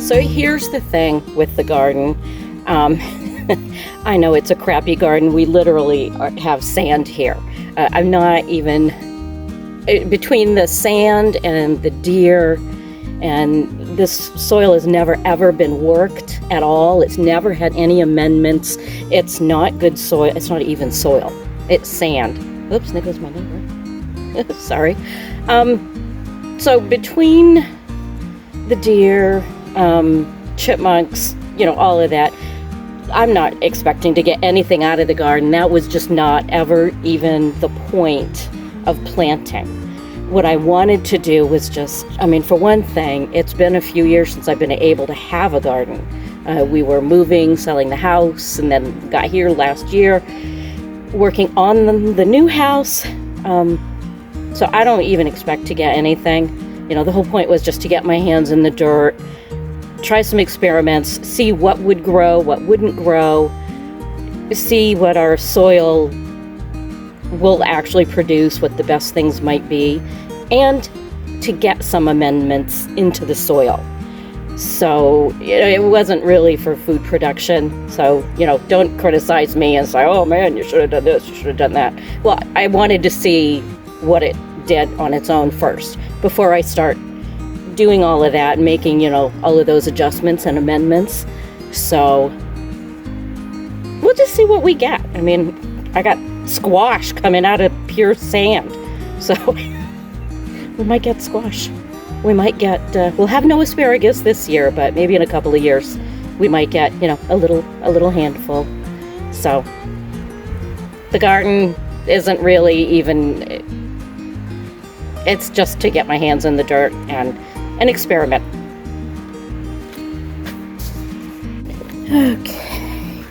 So here's the thing with the garden. I know it's a crappy garden. We literally have sand here. I'm not even, between the sand and the deer, and this soil has never ever been worked at all. It's never had any amendments. It's not good soil. It's not even soil. It's sand. Oops, there goes my neighbor. Sorry. So between the deer, chipmunks, all of that, I'm not expecting to get anything out of the garden. That was just not ever even the point of planting. What I wanted to do was just, for one thing, it's been a few years since I've been able to have a garden. We were moving, selling the house, and then got here last year, working on the new house. So I don't even expect to get anything. The whole point was just to get my hands in the dirt, try some experiments, see what would grow, what wouldn't grow, see what our soil will actually produce, what the best things might be, and to get some amendments into the soil. So it wasn't really for food production. So, don't criticize me and say, oh man, you should have done this, you should have done that. Well, I wanted to see what it did on its own first before I start doing all of that and making, all of those adjustments and amendments. So we'll just see what we get. I got squash coming out of pure sand. So we might get squash. We might get, we'll have no asparagus this year, but maybe in a couple of years we might get, a little handful. So the garden isn't really even, it's just to get my hands in the dirt and an experiment. Okay,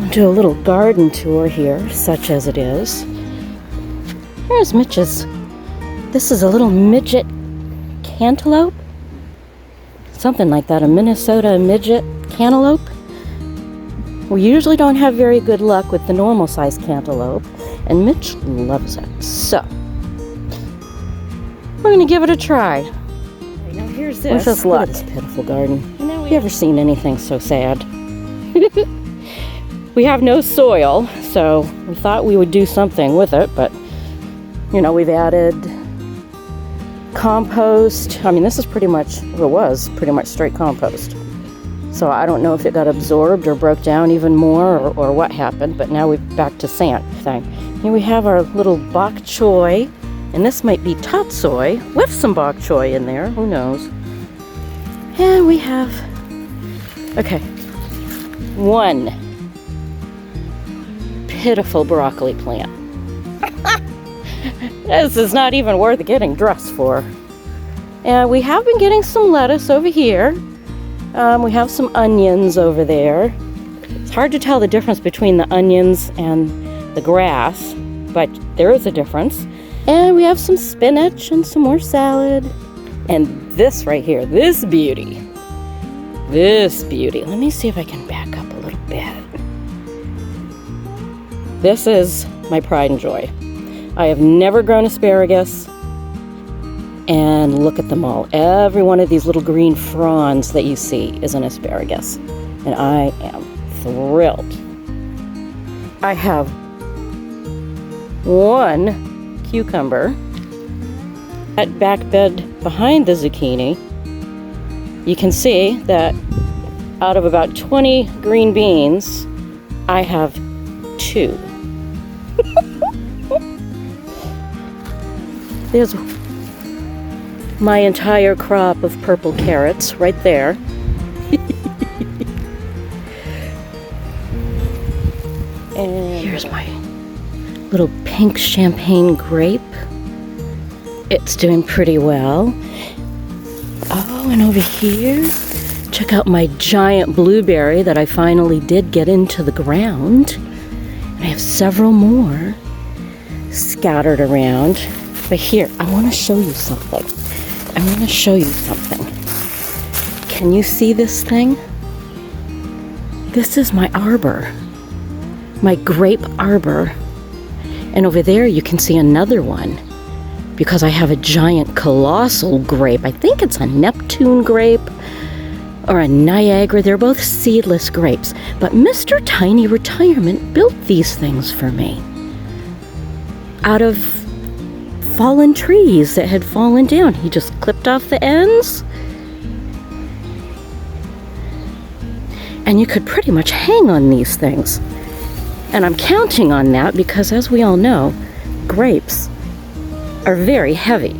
I'll do a little garden tour here, such as it is. Here's Mitch's. This is a little midget cantaloupe, something like that, a Minnesota midget cantaloupe. We usually don't have very good luck with the normal size cantaloupe, and Mitch loves it. So we're gonna give it a try. Now here's this. Wish us luck. Look at this pitiful garden. Have you ever seen anything so sad? We have no soil, so we thought we would do something with it, but we've added compost. This is pretty much, was pretty much straight compost. So I don't know if it got absorbed or broke down even more or what happened, but now we're back to sand thing. Here we have our little bok choy, and this might be tatsoi with some bok choy in there, who knows. And we have, one pitiful broccoli plant. This is not even worth getting dressed for. And we have been getting some lettuce over here. We have some onions over there. It's hard to tell the difference between the onions and the grass, but there is a difference. And we have some spinach and some more salad. And this right here, this beauty. Let me see if I can back up a little bit. This is my pride and joy. I have never grown asparagus, and look at them all. Every one of these little green fronds that you see is an asparagus, and I am thrilled. I have one cucumber. That back bed behind the zucchini, you can see that out of about 20 green beans, I have 2. There's my entire crop of purple carrots right there. And here's my little pink champagne grape. It's doing pretty well. Oh, and over here, check out my giant blueberry that I finally did get into the ground. And I have several more scattered around. But here, I want to show you something. Can you see this thing? This is my arbor. My grape arbor. And over there you can see another one, because I have a giant colossal grape. I think it's a Neptune grape. or a Niagara. They're both seedless grapes. But Mr. Tiny Retirement built these things for me out of fallen trees that had fallen down. He just clipped off the ends, and you could pretty much hang on these things. And I'm counting on that because, as we all know, grapes are very heavy.